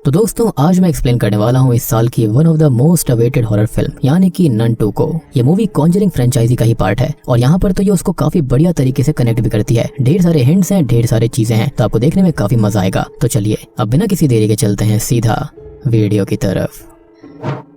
तो दोस्तों आज मैं एक्सप्लेन करने वाला हूँ इस साल की one of the most awaited horror film यानी कि नन 2 को। ये मूवी कॉन्जरिंग फ्रेंचाइजी का ही पार्ट है और यहाँ पर तो ये उसको काफी बढ़िया तरीके से कनेक्ट भी करती है। ढेर सारे हिंट्स हैं, ढेर सारी चीजें हैं, तो आपको देखने में काफी मजा आएगा। तो चलिए अब बिना किसी देरी के चलते हैं सीधा वीडियो की तरफ।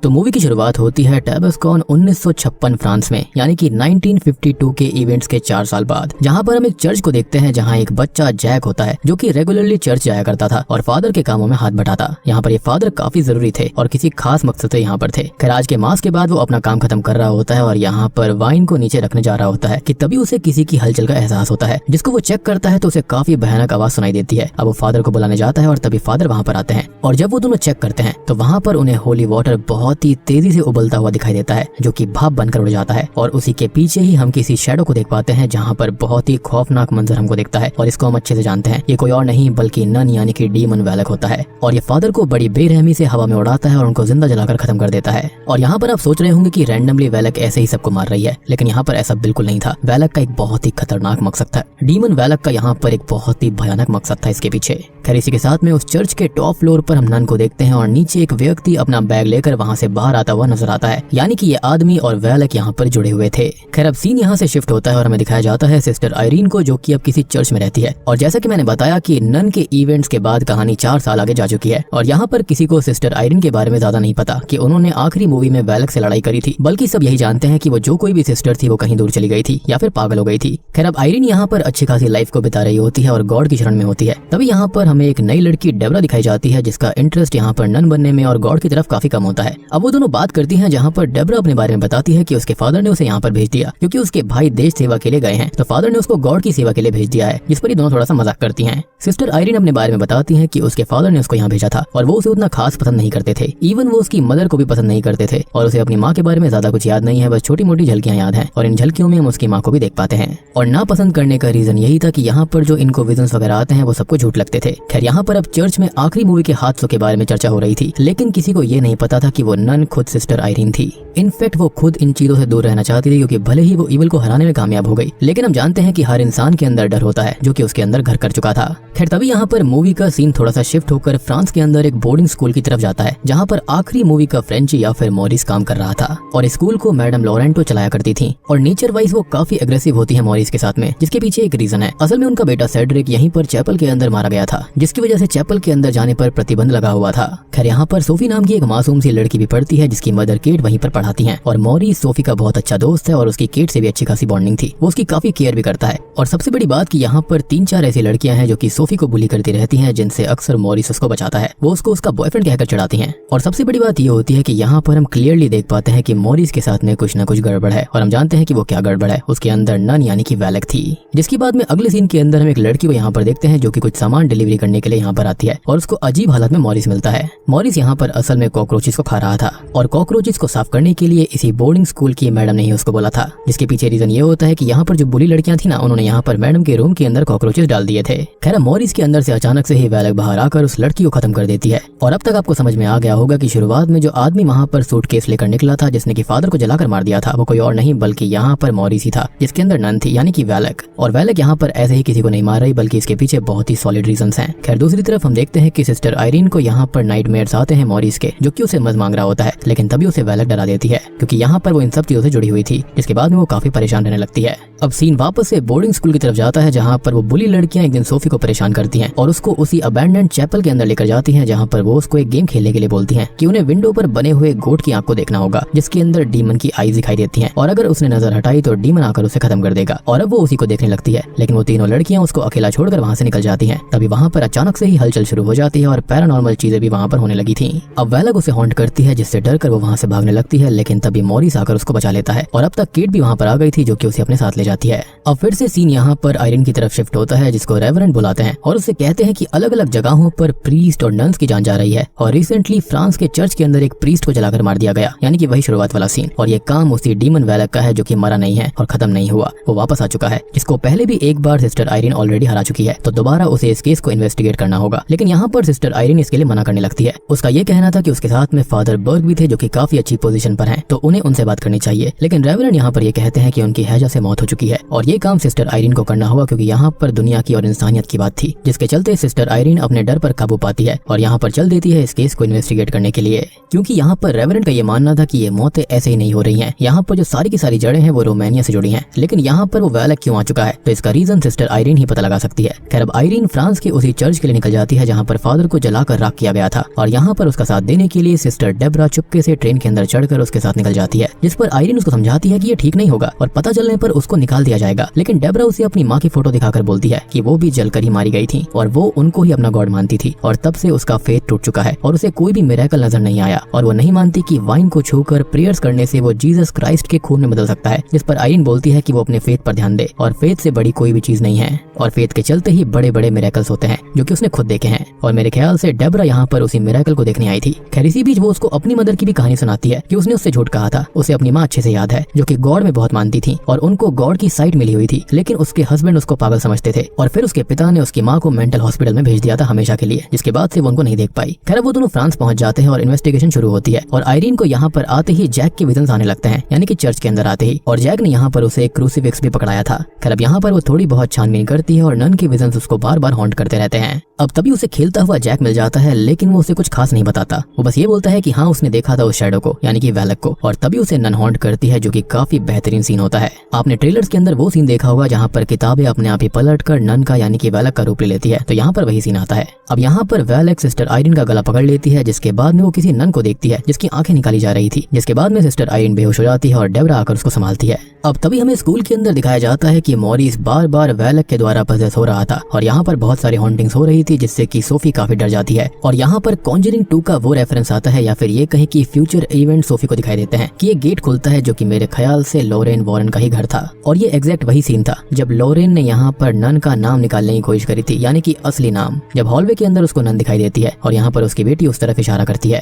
तो मूवी की शुरुआत होती है टैबस्कॉन 1956 फ्रांस में यानी कि 1952 के इवेंट्स के 4 साल बाद, जहां पर हम एक चर्च को देखते हैं जहां एक बच्चा जैक होता है जो कि रेगुलरली चर्च जाया करता था और फादर के कामों में हाथ बटाता। यहाँ पर ये फादर काफी जरूरी थे और किसी खास मकसद से यहाँ पर थे। खैर आज के मास के बाद वो अपना काम खत्म कर रहा होता है और यहाँ पर वाइन को नीचे रखने जा रहा होता है कि तभी उसे किसी की हलचल का एहसास होता है, जिसको वो चेक करता है तो उसे काफी भयानक आवाज सुनाई देती है। अब वो फादर को बुलाने जाता है और तभी फादर वहाँ पर आते हैं और जब वो दोनों चेक करते हैं तो वहाँ पर उन्हें होली वाटर बहुत ही तेजी से उबलता हुआ दिखाई देता है जो कि भाप बनकर उड़ जाता है और उसी के पीछे ही हम किसी शैडो को देख पाते हैं जहाँ पर बहुत ही खौफनाक मंजर हमको दिखता है और इसको हम अच्छे से जानते हैं। ये कोई और नहीं बल्कि नन यानी कि डीमन वैलक होता है और ये फादर को बड़ी बेरहमी से हवा में उड़ाता है और उनको जिंदा जलाकर खत्म कर देता है। और यहाँ पर आप सोच रहे होंगे कि रैंडमली वैलक ऐसे ही सबको मार रही है, लेकिन यहाँ पर ऐसा बिल्कुल नहीं था। वैलक का एक बहुत ही खतरनाक मकसद था। डीमन वैलक का यहाँ पर एक बहुत ही भयानक मकसद था इसके पीछे। खैर इसी के साथ में उस चर्च के टॉप फ्लोर पर हम नन को देखते हैं और नीचे एक व्यक्ति अपना बैग लेकर वहाँ से बाहर आता हुआ नजर आता है, यानी कि ये आदमी और वैलक यहाँ पर जुड़े हुए थे। खैर अब सीन यहाँ से शिफ्ट होता है और हमें दिखाया जाता है सिस्टर आयरीन को जो कि अब किसी चर्च में रहती है। और जैसा कि मैंने बताया कि नन के इवेंट्स के बाद कहानी 4 साल आगे जा चुकी है और यहाँ पर किसी को सिस्टर आयरीन के बारे में ज्यादा नहीं पता कि उन्होंने आखिरी मूवी में वैलक से लड़ाई करी थी, बल्कि सब यही जानते हैं कि वो जो कोई भी सिस्टर थी वो कहीं दूर चली गई थी या फिर पागल हो गई थी। खैर अब आयरीन यहाँ पर अच्छी खासी लाइफ को बिता रही होती है और गॉड की शरण में होती है। तभी यहाँ पर हमें एक नई लड़की डेबरा दिखाई जाती है जिसका इंटरेस्ट यहाँ पर नन बनने में और गॉड की तरफ काफी कम होता है। अब वो दोनों बात करती हैं जहाँ पर डेबरा अपने बारे में बताती है कि उसके फादर ने उसे यहाँ पर भेज दिया क्योंकि उसके भाई देश सेवा के लिए गए हैं, तो फादर ने उसको गॉड की सेवा के लिए भेज दिया है, जिस पर ये दोनों थोड़ा सा मजाक करती हैं। सिस्टर आयरीन अपने बारे में बताती है कि उसके फादर ने उसको यहाँ भेजा था और वो उसे उतना खास पसंद नहीं करते थे। इवन वो उसकी मदर को भी पसंद नहीं करते थे और उसे अपनी माँ के बारे में ज्यादा कुछ याद नहीं है, बस छोटी मोटी झलकियां याद हैं और इन झलकियों में हम उसकी माँ को भी देख पाते हैं। और ना पसंद करने का रीजन यही था कि यहाँ पर जो इनको विजन्स वगैरह आते हैं वो सबको झूठ लगते थे। खैर यहाँ पर अब चर्च में आखिरी मूवी के हादसों के बारे में चर्चा हो रही थी, लेकिन किसी को ये नहीं पता था कि वो नन खुद सिस्टर आयरीन थी। इनफैक्ट वो खुद इन चीजों से दूर रहना चाहती थी क्योंकि भले ही वो इविल को हराने में कामयाब हो गई, लेकिन हम जानते हैं कि हर इंसान के अंदर डर होता है जो कि उसके अंदर घर कर चुका था। खैर तभी यहाँ पर मूवी का सीन थोड़ा सा शिफ्ट होकर फ्रांस के अंदर एक बोर्डिंग स्कूल की तरफ जाता है जहाँ पर आखिरी मूवी का फ्रेंची या फिर मॉरिस काम कर रहा था और स्कूल को मैडम लॉरेंटो चलाया करती थी और नेचर वाइज वो काफी एग्रेसिव होती है मॉरिस के साथ में, जिसके पीछे एक रीजन है। असल में उनका बेटा सेड्रिक यहीं पर चैपल के अंदर मारा गया था, जिसकी वजह से चैपल के अंदर जाने पर प्रतिबंध लगा हुआ था। खैर यहाँ पर सोफी नाम की एक मासूम सी लड़की भी पढ़ती है जिसकी मदर केट वहीं पर पढ़ाती है और मॉरिस सोफी का बहुत अच्छा दोस्त है और उसकी केट से भी अच्छी खासी बॉन्डिंग थी। वो उसकी काफी केयर भी करता है और सबसे बड़ी बात कि यहाँ पर 3-4 ऐसी लड़कियां हैं जो कि सोफी को बुली करती रहती हैं, जिनसे अक्सर मॉरिस उसको बचाता है। वो उसको उसका बॉयफ्रेंड कहकर चिढ़ाती हैं और सबसे बड़ी बात ये होती है कि यहाँ पर हम क्लियरली देख पाते हैं कि मॉरिस के साथ में कुछ न कुछ गड़बड़ है और हम जानते हैं कि वो क्या गड़बड़ है। उसके अंदर नन यानी कि वैलक थी, जिसके बाद में अगले सीन के अंदर हम एक लड़की को यहाँ पर देखते हैं जो कि कुछ सामान डिलीवरी करने के लिए यहाँ पर आती है और उसको अजीब हालत में मॉरिस मिलता है। मॉरिस यहाँ पर असल में कॉकरोचेस को खा रहा था और कॉकरोचेस को साफ करने के लिए इसी बोर्डिंग स्कूल की मैडम ने ही उसको बोला था, जिसके पीछे रीजन ये होता है कि यहाँ पर जो बुली लड़कियां थी ना, उन्होंने यहाँ पर मैडम के रूम के अंदर कॉकरोचेस डाल दिए थे। खैर मॉरिस के अंदर से अचानक से ही वैलक बाहर आकर उस लड़की को खत्म कर देती है और अब तक आपको समझ में आ गया होगा कि शुरुआत में जो आदमी वहाँ पर सूटकेस लेकर निकला था जिसने कि फादर को जलाकर मार दिया था, वो कोई और नहीं बल्कि यहाँ पर मॉरिस ही था, जिसके अंदर नन थी यानी कि वैलक। और वैलक यहाँ पर ऐसे ही किसी को नहीं मार रही बल्कि इसके पीछे बहुत ही सॉलिड रीजंस हैं। खैर दूसरी तरफ हम देखते हैं कि सिस्टर आयरीन को यहाँ पर नाइटमेयर्स आते हैं मॉरिस के, जो कि उसे मदद मांग रहा होता है, लेकिन तभी उसे वैलक डरा देती है क्योंकि यहाँ पर वो इन सब चीजों से जुड़ी हुई थी, जिसके बाद में वो काफी परेशान रहने लगती है। अब सीन वापस से बोर्डिंग स्कूल की तरफ जाता है जहाँ पर वो बुली लड़कियां एक दिन सोफी को परेशान करती हैं और उसको उसी अबैंडन्ड चैपल के अंदर लेकर जाती हैं जहाँ पर वो उसको एक गेम खेलने के लिए बोलती हैं कि उन्हें विंडो पर बने हुए गोट की आंख को देखना होगा जिसके अंदर डीमन की आईज दिखाई देती हैं और अगर उसने नजर हटाई तो डीमन आकर उसे खत्म कर देगा। और अब वो उसी को देखने लगती है, लेकिन वो तीनों लड़कियां उसको अकेला छोड़कर वहाँ से निकल जाती हैं। तभी वहाँ पर अचानक से ही हलचल शुरू हो जाती है और पैरानॉर्मल चीजें भी वहाँ पर होने लगी थी। अब वैलक उसे हॉन्ट करती है जिससे डर कर वो वहाँ से भागने लगती है, लेकिन तभी मॉरिस आकर उसको बचा लेता है और अब तक केट भी वहाँ पर आ गई थी जो कि उसे अपने साथ ले जाती है। अब फिर से सीन यहाँ पर आयरन की तरफ शिफ्ट होता है जिसको रेवरेंड बुलाते हैं और उससे कहते हैं कि अलग अलग जगहों पर प्रीस्ट और नन्स की जान जा रही है और रिसेंटली फ्रांस के चर्च के अंदर एक प्रीस्ट को जलाकर मार दिया गया, यानी कि वही शुरुआत वाला सीन। और ये काम उसी डीमन वैलक का है जो कि मरा नहीं है और खत्म नहीं हुआ, वो वापस आ चुका है, जिसको पहले भी एक बार सिस्टर आयरन ऑलरेडी हरा चुकी है, तो दोबारा उसे इस केस को इन्वेस्टिगेट करना होगा। लेकिन यहाँ पर सिस्टर आयरन इसके लिए मना करने लगती है। उसका ये कहना था कि उसके साथ में फादर बर्ग भी थे जो कि काफी अच्छी पोजीशन पर हैं, तो उन्हें उनसे बात करनी चाहिए। लेकिन रेवरेंड यहाँ पर ये कहते हैं कि उनकी हैजा से मौत हो चुकी है और ये काम सिस्टर आयरीन को करना हुआ क्योंकि यहाँ पर दुनिया की और इंसानियत की बात थी, जिसके चलते सिस्टर आयरीन अपने डर पर काबू पाती है और यहाँ पर चल देती है इस केस को इन्वेस्टिगेट करने के लिए। क्योंकि यहाँ पर रेवरेंड का ये मानना था कि ये मौतें ऐसे ही नहीं हो रही हैं, यहाँ पर जो सारी की सारी जड़ें हैं वो रोमानिया से जुड़ी हैं। लेकिन यहाँ पर वो वैलेक क्यों आ चुका है, तो इसका रीजन सिस्टर आयरीन ही पता लगा सकती है। खैर अब आयरीन फ्रांस के उसी चर्च के लिए निकल जाती है जहाँ पर फादर को जलाकर राख किया गया था और यहाँ पर उसका साथ देने के लिए सिस्टर डेब्रा चुपके से ट्रेन के अंदर चढ़कर उसके साथ निकल जाती है, जिस पर आयरीन उसको समझाती है कि ये ठीक नहीं होगा और पता चलने पर उसको निकाल दिया जाएगा। लेकिन डेब्रा उसे अपनी माँ की फोटो दिखाकर बोलती है कि वो भी जलकर ही मारी गई थी और वो उनको ही अपना गॉड मानती थी और तब से उसका फेथ टूट चुका है और उसे कोई भी मिरेकल नजर नहीं आया और वो नहीं मानती कि वाइन को छूकर प्रेयर्स करने से वो जीसस क्राइस्ट के खून में बदल सकता है। जिस पर आयरीन बोलती है कि वो अपने फेथ पर ध्यान दे और फेथ से बड़ी कोई भी चीज नहीं है और फेथ के चलते ही बड़े बड़े मिरेकल्स होते हैं जो कि उसने खुद देखे हैं और मेरे ख्याल से डेब्रा यहाँ पर उसी मिरेकल को देखने आई थी। खैर इसी बीच वो उसको अपनी मदर की भी कहानी सुनाती है कि उसने उससे झूठ कहा था। उसे अपनी माँ अच्छे से याद है जो कि गॉड में बहुत मानती थी और उनको गॉड की साइट मिली हुई थी, लेकिन उसके हस्बैंड उसको पागल समझते थे और फिर उसके पिता ने उसकी माँ को मेंटल हॉस्पिटल में भेज दिया था हमेशा के लिए, जिसके बाद से वो उनको नहीं देख पाई। खैर वो दोनों फ्रांस पहुंच जाते हैं और इन्वेस्टिगेशन शुरू होती है और आयरीन को यहाँ पर आते ही जैक के विजन्स आने लगते हैं, यानी कि चर्च के अंदर आते ही, और जैक ने यहाँ पर उसे एक क्रूसीफिक्स भी पकड़ाया था। खैर अब यहाँ पर वो थोड़ी बहुत छानबीन करती है और नन के विजन्स उसको बार बार हॉन्ट करते रहते हैं। अब तभी उसे खेलता हुआ जैक मिल जाता है, लेकिन वो उसे कुछ खास नहीं बताता। वो बस ये बोलता है कि हाँ उसने देखा था उस शैडो को, यानी कि वैलेक को, और तभी उसे नन हॉन्ट करती है जो कि काफी बेहतरीन सीन होता है। आपने ट्रेलर्स के अंदर वो सीन देखा होगा जहाँ पर किताबें अपने आप ही पलट कर नन का यानी कि वैलेक का रूप ले लेती है, तो यहाँ पर वही सीन आता है। अब यहाँ पर वैलेक सिस्टर आयरीन का गला पकड़ लेती है, जिसके बाद में वो किसी नन को देखती है जिसकी आंखें निकाली जा रही थी, जिसके बाद में सिस्टर आयरीन बेहोश हो जाती है और डेब्रा आकर उसको संभालती है। अब तभी हमें स्कूल के अंदर दिखाया जाता है कि मॉरिस बार बार वैलेक के द्वारा पजेस हो रहा था और यहाँ पर बहुत सारी हॉन्टिंग्स हो रही थी, जिससे कि सोफी काफी डर जाती है और यहाँ पर कॉन्जरिंग 2 का वो रेफरेंस आता है या फिर ये कहें कि फ्यूचर इवेंट सोफी को दिखाई देते हैं कि ये गेट खुलता है जो कि मेरे ख्याल से लॉरेन वॉरेन का ही घर था और ये एग्जैक्ट वही सीन था जब लॉरेन ने यहाँ पर नन का नाम निकालने की कोशिश करी थी, यानी कि असली नाम, जब हॉलवे के अंदर उसको नन दिखाई देती है और यहाँ पर उसकी बेटी उस तरफ इशारा करती है।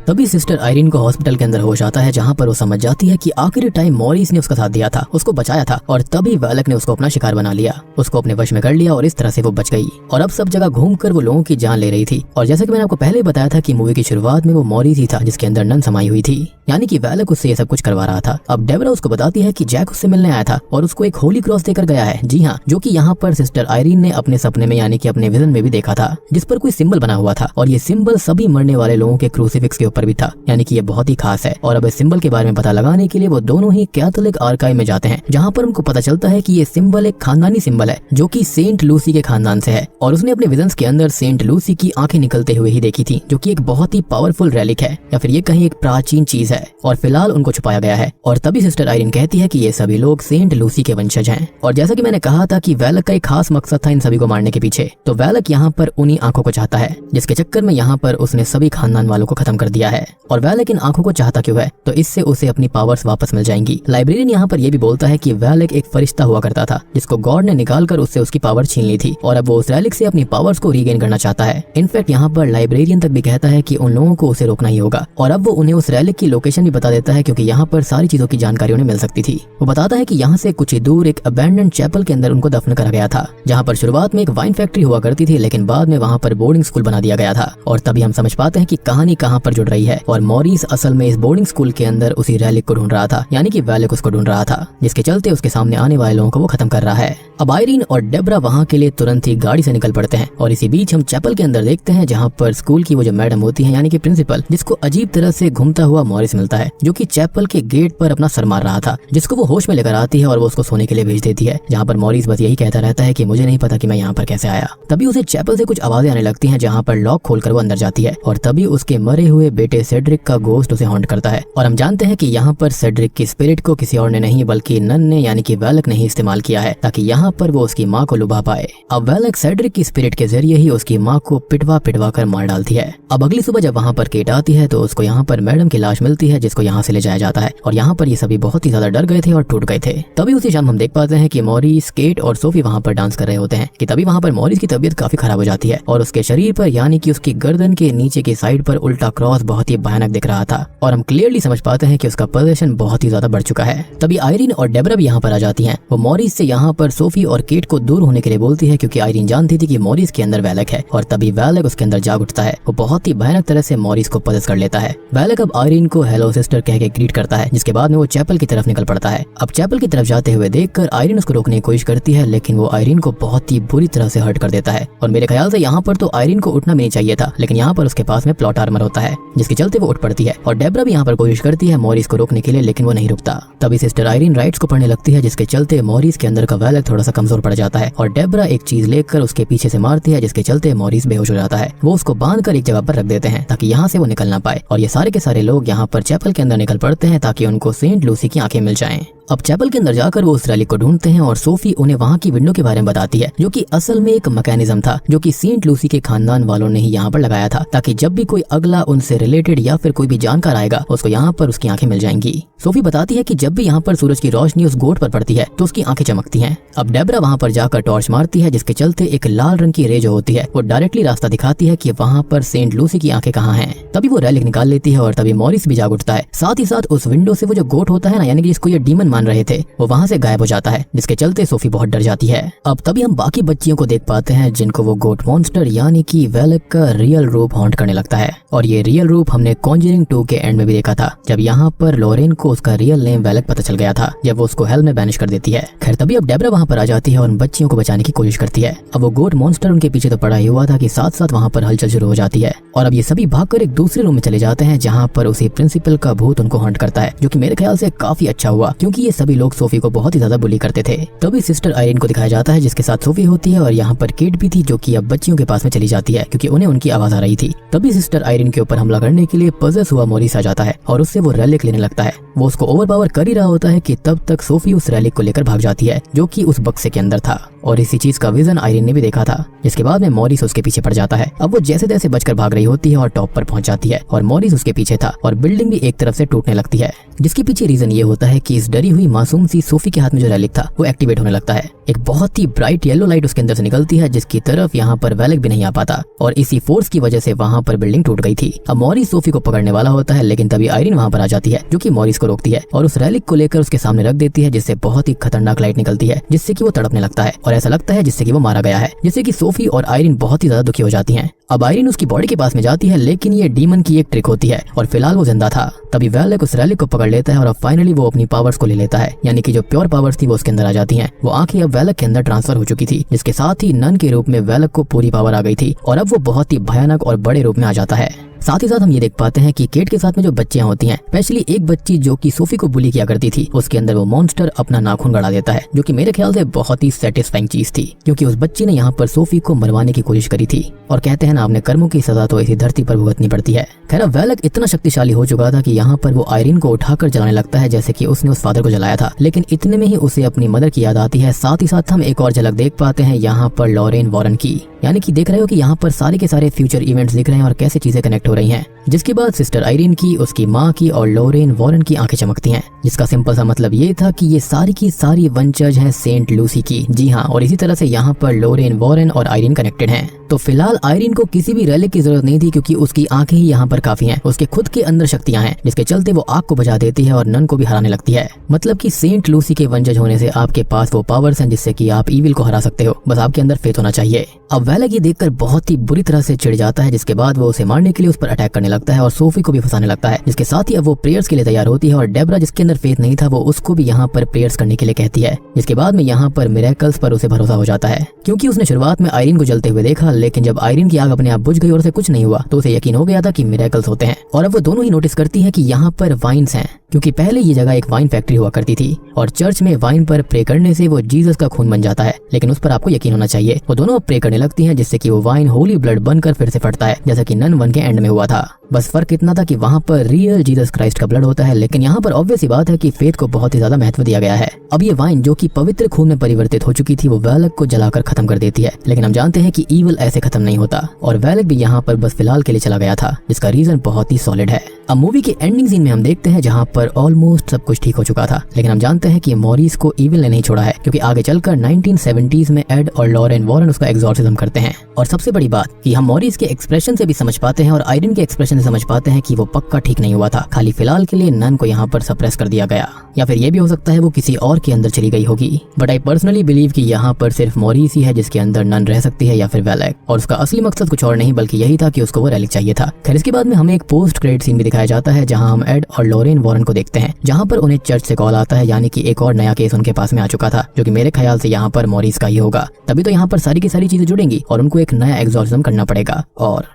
तभी सिस्टर आयरीन को हॉस्पिटल के अंदर होश आता है जहाँ पर वो समझ जाती है कि आखिरी टाइम मॉरिस ने उसका साथ दिया था, उसको बचाया था और तभी वैलेक ने उसको अपना शिकार बना लिया, उसको अपने वश में कर लिया और इस तरह से वो बच गई और अब सब जगह घूमकर वो लोगों की जान ले रही थी। और जैसे कि मैंने आपको पहले बताया था कि मूवी की शुरुआत में वो मॉरिस ही था जिसके अंदर नन समाई हुई थी, यानी कि वैलेक उससे ये सब कुछ करवा रहा था। अब डेब्रा उसको बताती है कि जैक उससे मिलने आया था और उसको एक होली क्रॉस देकर गया है, जी हाँ, जो कि यहाँ पर सिस्टर आयरीन ने अपने सपने में यानी कि अपने विजन में भी देखा था, जिस पर कोई सिंबल बना हुआ था और ये सिंबल सभी मरने वाले लोगों के क्रूसीफिक्स के ऊपर भी था, यानी कि ये बहुत ही खास है। और अब इस सिंबल के बारे में पता लगाने के लिए वो दोनों ही कैथोलिक आर्काइव में जाते हैं, जहाँ पर उनको पता चलता है कि ये सिंबल एक खानदानी सिंबल है जो कि सेंट लूसी के खानदान से है और उसने अपने विजन्स के अंदर सेंट लूसी की आंखें निकलते हुए ही देखी थी, जो कि एक बहुत ही पावरफुल रेलिक है या फिर ये कहीं एक प्राचीन चीज है और फिलहाल उनको छुपाया गया है। और तभी सिस्टर आयरीन कहती है कि ये सभी लोग सेंट लूसी के वंशज हैं और जैसा कि मैंने कहा था कि वैलेक का एक खास मकसद था इन सभी को मारने के पीछे, तो वैलेक यहाँ पर उन्हीं आंखों को चाहता है जिसके चक्कर में यहाँ पर उसने सभी खानदान वालों को खत्म कर दिया है। और वैलेक इन आंखों को चाहता क्यों है, तो इससे उसे अपनी पावर्स वापस मिल जाएंगी। लाइब्रेरियन यहाँ पर यह भी बोलता है कि वैलेक एक फरिश्ता हुआ करता था जिसको गॉड ने निकालकर उससे उसकी पावर छीन ली थी और अब वो उस रेलिक से अपनी पावर्स को रीगेन करना चाहता है। इनफैक्ट यहाँ पर लाइब्रेरियन तक भी कहता है कि उन लोगों को उसे रोकना ही होगा और अब वो उन्हें उस रेलिक की लोकेशन भी बता देता है क्योंकि यहाँ पर सारी चीजों की जानकारी उन्हें मिल सकती थी। वो बताता है कि यहाँ से कुछ ही दूर एक अबैंडन्ड चैपल के अंदर उनको दफन करा गया था, जहाँ पर शुरुआत में एक वाइन फैक्ट्री हुआ करती थी लेकिन बाद में वहाँ पर बोर्डिंग स्कूल बना दिया गया था। और तभी हम समझ पाते हैं कि कहानी कहाँ पर जुड़ रही है और मॉरिस असल में इस बोर्डिंग स्कूल के अंदर उसी रेलिक को ढूंढ रहा था, यानी कि वैलेक उसको ढूंढ रहा था, जिसके चलते उसके सामने आने वाले लोगों को वो खत्म कर रहा है। अब आयरीन और डेब्रा वहाँ के लिए तुरंत ही गाड़ी से निकल पड़ते हैं और इसी बीच हम चैपल के अंदर देखते हैं जहाँ पर स्कूल की वो जो मैडम होती है यानी कि प्रिंसिपल, जिसको अजीब तरह से घूमता हुआ मॉरिस मिलता है जो कि चैपल के गेट पर अपना सर मार रहा था, जिसको वो होश में लेकर आती है और वो उसको सोने के लिए भेज देती है, जहाँ पर मॉरिस बस यही कहता रहता है कि मुझे नहीं पता कि मैं यहाँ पर कैसे आया। तभी उसे चैपल से कुछ आवाजें आने लगती हैं जहाँ पर लॉक खोलकर वो अंदर जाती है और तभी उसके मरे हुए बेटे सेड्रिक का गोश्त उसे हॉन्ट करता है और हम जानते हैं कि यहाँ पर सेड्रिक की स्पिरिट को किसी और ने नहीं बल्कि नन ने यानी कि वैलेक ने ही इस्तेमाल किया है ताकि यहाँ पर वो उसकी माँ को लुभा पाए। अब वैलेक सेड्रिक की स्पिरिट के जरिए ही उसकी माँ को पिटवा पिटवा कर मार डालती है। अब अगली सुबह जब वहाँ पर केट आती है तो उसको यहाँ पर मैडम की लाश मिलती होती है जिसको यहाँ से ले जाया जाता है और यहाँ पर ये सभी बहुत ही ज्यादा डर गए थे और टूट गए थे। तभी उसी शाम हम देख पाते हैं कि मॉरिस, केट और सोफी वहाँ पर डांस कर रहे होते हैं कि तभी वहाँ पर मॉरिस की तबीयत काफी खराब हो जाती है और उसके शरीर पर यानी कि उसकी गर्दन के नीचे की साइड पर उल्टा क्रॉस बहुत ही भयानक दिख रहा था और हम क्लियरली समझ पाते हैं कि उसका पोजीशन बहुत ही ज्यादा बढ़ चुका है। तभी आयरीन और डेबरा भी यहाँ पर आ जाती हैं। वो मॉरिस से यहाँ पर सोफी और केट को दूर होने के लिए बोलती है क्योंकि आयरीन जानती थी कि मॉरिस के अंदर वैलक है और तभी वैलक उसके अंदर जाग उठता है। वो बहुत ही भयानक तरह से मॉरिस को पजेस कर लेता है। वैलक अब आयरीन को हेलो सिस्टर कह के ग्रीट करता है, जिसके बाद में वो चैपल की तरफ निकल पड़ता है। अब चैपल की तरफ जाते हुए देखकर आयरीन उसको रोकने की कोशिश करती है, लेकिन वो आयरीन को बहुत ही बुरी तरह से हर्ट कर देता है और मेरे ख्याल से यहाँ पर तो आयरीन को उठना भी नहीं चाहिए था, लेकिन यहाँ पर उसके पास में प्लॉट आर्मर होता है जिसके चलते वो उठ पड़ती है और डेब्रा भी यहाँ पर कोशिश करती है मॉरिस को रोकने के लिए, लेकिन वो नहीं रुकता। तभी सिस्टर आयरीन राइट्स को पढ़ने लगती है जिसके चलते मॉरिस के अंदर का वैलक थोड़ा सा कमजोर पड़ जाता है और डेब्रा एक चीज लेकर उसके पीछे से मारती है जिसके चलते मॉरिस बेहोश हो जाता है। वो उसको बांधकर एक जगह पर रख देते हैं ताकि यहाँ से वो निकल ना पाए और ये सारे के सारे लोग यहाँ पर चैपल के अंदर निकल पड़ते हैं ताकि उनको सेंट लूसी की आंखें मिल जाएं। अब चैपल के अंदर जाकर वो उस रैलिक को ढूंढते हैं और सोफी उन्हें वहाँ की विंडो के बारे में बताती है जो कि असल में एक मैकेनिज्म था जो कि सेंट लूसी के खानदान वालों ने ही यहाँ पर लगाया था ताकि जब भी कोई अगला उनसे रिलेटेड या फिर कोई भी जानकार आएगा उसको यहाँ पर उसकी आंखें मिल जाएंगी। सोफी बताती है कि जब भी यहाँ पर सूरज की रोशनी उस गोट पर पड़ती है तो उसकी आंखें चमकती हैं। अब डेब्रा वहाँ पर जाकर टॉर्च मारती है जिसके चलते एक लाल रंग की रे जो होती है वो डायरेक्टली रास्ता दिखाती है कि वहाँ पर सेंट लूसी की आंखें कहाँ हैं। तभी वो रैलिक निकाल लेती है और तभी मॉरिस भी जाग उठता है। साथ ही साथ उस विंडो से वो जो गोट होता है ना, यानी कि जिसको ये डीमन मान रहे थे, वो वहाँ से गायब हो जाता है जिसके चलते सोफी बहुत डर जाती है। अब तभी हम बाकी बच्चियों को देख पाते हैं जिनको वो गोट मॉन्स्टर यानी कि वैलक का रियल रूप हॉन्ट करने लगता है और ये रियल रूप हमने कॉन्जरिंग 2 के एंड में भी देखा था जब यहाँ पर लॉरेन को उसका रियल नेम वैलक पता चल गया था जब वो उसको हेल में बैनिश कर देती है। खैर तभी अब डेब्रा वहाँ पर आ जाती है और उन बच्चियों को बचाने की कोशिश करती है। अब वो गोट मॉन्स्टर उनके पीछे तो पड़ा ही हुआ था कि साथ साथ वहाँ पर हलचल शुरू हो जाती है और अब ये सभी भागकर एक दूसरे रूम में चले जाते हैं जहाँ पर उसी प्रिंसिपल का भूत उनको हॉन्ट करता है, जो कि मेरे ख्याल से काफी अच्छा हुआ क्योंकि ये सभी लोग सोफी को बहुत ही ज्यादा बुली करते थे। तभी सिस्टर आयरीन को दिखाया जाता है जिसके साथ सोफी होती है और यहाँ पर केट भी थी जो कि अब बच्चियों के पास में चली जाती है क्योंकि उन्हें उनकी आवाज आ रही थी। तभी सिस्टर आयरीन के ऊपर हमला करने के लिए पजेस हुआ मॉरिस आ जाता है और उससे वो रैलिक लेने लगता है। वो उसको ओवरपावर कर ही रहा होता है कि तब तक सोफी उस रैलिक को लेकर भाग जाती है जो कि उस बक्से के अंदर था और इसी चीज का विजन आयरीन ने भी देखा था, जिसके बाद में मॉरिस उसके पीछे पड़ जाता है। अब वो जैसे तैसे बचकर भाग रही होती है और टॉप पर पहुंच जाती है और मॉरिस उसके पीछे था और बिल्डिंग भी एक तरफ से टूटने लगती है, जिसके पीछे रीजन ये होता है कि इस डरी हुई मासूम सी सोफी के हाथ में जो रैलिक था वो एक्टिवेट होने लगता है। एक बहुत ही ब्राइट येलो लाइट उसके अंदर से निकलती है जिसकी तरफ यहाँ पर वैलक भी नहीं आ पाता और इसी फोर्स की वजह से वहाँ पर बिल्डिंग टूट गई थी। अब मॉरिस सोफी को पकड़ने वाला होता है लेकिन तभी आयरीन वहाँ पर आ जाती है जो कि मॉरिस को रोकती है और उस रैलिक को लेकर उसके सामने रख देती है जिससे बहुत ही खतरनाक लाइट निकलती है जिससे कि वो तड़पने लगता है और ऐसा लगता है जिससे कि वो मारा गया है, जिससे कि सोफी और आयरीन बहुत ही ज्यादा दुखी हो जाती हैं। अब आयरीन उसकी बॉडी के पास में जाती है लेकिन ये डीमन की एक ट्रिक होती है और फिलहाल वो जिंदा था। तभी वैलक उस रैलिक को पकड़ लेता है और अब फाइनली वो अपनी पावर्स को ले लेता है, यानी कि जो प्योर पावर्स थी वो उसके अंदर आ जाती हैं। वो आंखें अब वैलक के अंदर ट्रांसफर हो चुकी थी जिसके साथ ही नन के रूप में वैलक को पूरी पावर आ गई थी और अब वो बहुत ही भयानक और बड़े रूप में आ जाता है। साथ ही साथ हम ये देख पाते हैं कि केट के साथ में जो बच्चियां होती हैं, स्पेशली एक बच्ची जो कि सोफी को बुली किया करती थी, उसके अंदर वो मॉन्स्टर अपना नाखून गड़ा देता है जो कि मेरे ख्याल से बहुत ही सेटिस्फाइंग चीज थी क्योंकि उस बच्ची ने यहाँ पर सोफी को मरवाने की कोशिश करी थी और कहते हैं ना अपने कर्मों की सजा तो इसी धरती पर भुगतनी पड़ती है। खैर वैलक इतना शक्तिशाली हो चुका था कि यहाँ पर वो आयरीन को उठाकर जलाने लगता है जैसे कि उसने उस फादर को जलाया था, लेकिन इतने में ही उसे अपनी मदर की याद आती है। साथ ही साथ हम एक और झलक देख पाते हैं यहाँ पर लॉरेन वॉरेन की, यानी कि देख रहे हो कि यहाँ पर सारे के सारे फ्यूचर इवेंट्स दिख रहे हैं और कैसे चीजें कनेक्ट हो रही हैं। जिसके बाद सिस्टर आयरीन की, उसकी माँ की और लॉरेन वॉरेन की आंखें चमकती हैं, जिसका सिंपल सा मतलब ये था कि ये सारी की सारी वंशज हैं सेंट लूसी की। जी हाँ, और इसी तरह से यहाँ पर लॉरेन वॉरेन और आयरीन कनेक्टेड हैं। तो फिलहाल आयरीन को किसी भी रैलिक की जरूरत नहीं थी क्योंकि उसकी आंखें ही यहाँ पर काफी हैं। उसके खुद के अंदर शक्तियां हैं जिसके चलते वो आग को बुझा देती है और नन को भी हराने लगती है। मतलब कि सेंट लूसी के वंशज होने से आपके पास वो पावर्स हैं जिससे कि आप ईविल को हरा सकते हो, बस आपके अंदर फेथ होना चाहिए। अब वैलक ये देखकर बहुत ही बुरी तरह से चिढ़ जाता है, जिसके बाद वो उसे मारने के लिए उस पर अटैक करने लगता है और सोफी को भी फंसाने लगता है, जिसके साथ ही अब वो प्रेयर्स के लिए तैयार होती है और डेब्रा जिसके अंदर फेथ नहीं था वो उसको भी यहाँ पर प्रेयर्स करने के लिए कहती है। जिसके बाद में यहाँ पर मिरेकल्स पर उसे भरोसा हो जाता है क्योंकि उसने शुरुआत में आयरीन को जलते हुए देखा, लेकिन जब आयरीन की आग अपने आप बुझ गई और उसे कुछ नहीं हुआ तो उसे यकीन हो गया था कि मिरेकल्स होते हैं। और अब वो दोनों ही नोटिस करती है कि यहाँ पर वाइन्स हैं क्योंकि पहले ये जगह एक वाइन फैक्ट्री हुआ करती थी और चर्च में वाइन पर प्रे करने से वो जीसस का खून बन जाता है, लेकिन उस पर आपको यकीन होना चाहिए। वो दोनों प्रे करने लगती हैं जिससे कि वो वाइन होली ब्लड बनकर फिर से फटता है जैसा कि नन 1 के एंड में हुआ था। बस फर्क इतना था कि वहाँ पर रियल जीसस क्राइस्ट का ब्लड होता है, लेकिन यहाँ पर ऑब्वियस ही बात है कि फेथ को बहुत ही ज्यादा महत्व दिया गया है। अब ये वाइन जो कि पवित्र खून में परिवर्तित हो चुकी थी वो वैलक को जलाकर खत्म कर देती है, लेकिन हम जानते हैं कि ईविल ऐसे खत्म नहीं होता और वैलक भी यहाँ पर बस फिलहाल के लिए चला गया था, जिसका रीजन बहुत ही सॉलिड है। अब मूवी के एंडिंग सीन में हम देखते हैं जहाँ पर ऑलमोस्ट सब कुछ ठीक हो चुका था, लेकिन हम जानते हैं कि मॉरिस को इविल ने नहीं छोड़ा है, क्योंकि आगे चलकर 1970s में एड और लॉरेन वॉरेन उसका एग्जॉर्सिज्म करते हैं। और सबसे बड़ी बात कि हम मॉरिस के एक्सप्रेशन से भी समझ पाते हैं और आयरन के एक्सप्रेशन से समझ पाते हैं कि वो पक्का ठीक नहीं हुआ था, खाली फिलहाल के लिए नन को यहाँ पर सप्रेस कर दिया गया, या फिर ये भी हो सकता है वो किसी और के अंदर चली गई होगी। बट आई पर्सनली बिलीव कि यहाँ पर सिर्फ मॉरिस ही है जिसके अंदर नन रह सकती है, या फिर वेलेक, और उसका असली मकसद कुछ और नहीं बल्कि यही था कि उसको वो रेलिक चाहिए था। खैर इसके बाद में हमें एक पोस्ट क्रेडिट सीन भी दिखाया जाता है जहाँ हम एड और लॉरेन वॉरेन को देखते हैं, जहाँ पर उन्हें चर्च से कॉल आता है, यानी कि एक और नया केस उनके पास में आ चुका था, जो कि मेरे ख्याल से यहाँ पर मॉरिस का ही होगा। तभी तो यहाँ पर सारी की सारी चीजें जुड़ेंगी और उनको एक नया एग्जॉर्सिज्म करना पड़ेगा। और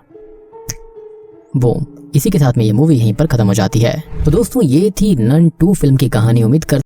बूम, इसी के साथ में ये मूवी यहीं पर खत्म हो जाती है। तो दोस्तों ये थी नन 2 फिल्म की कहानी। उम्मीद करता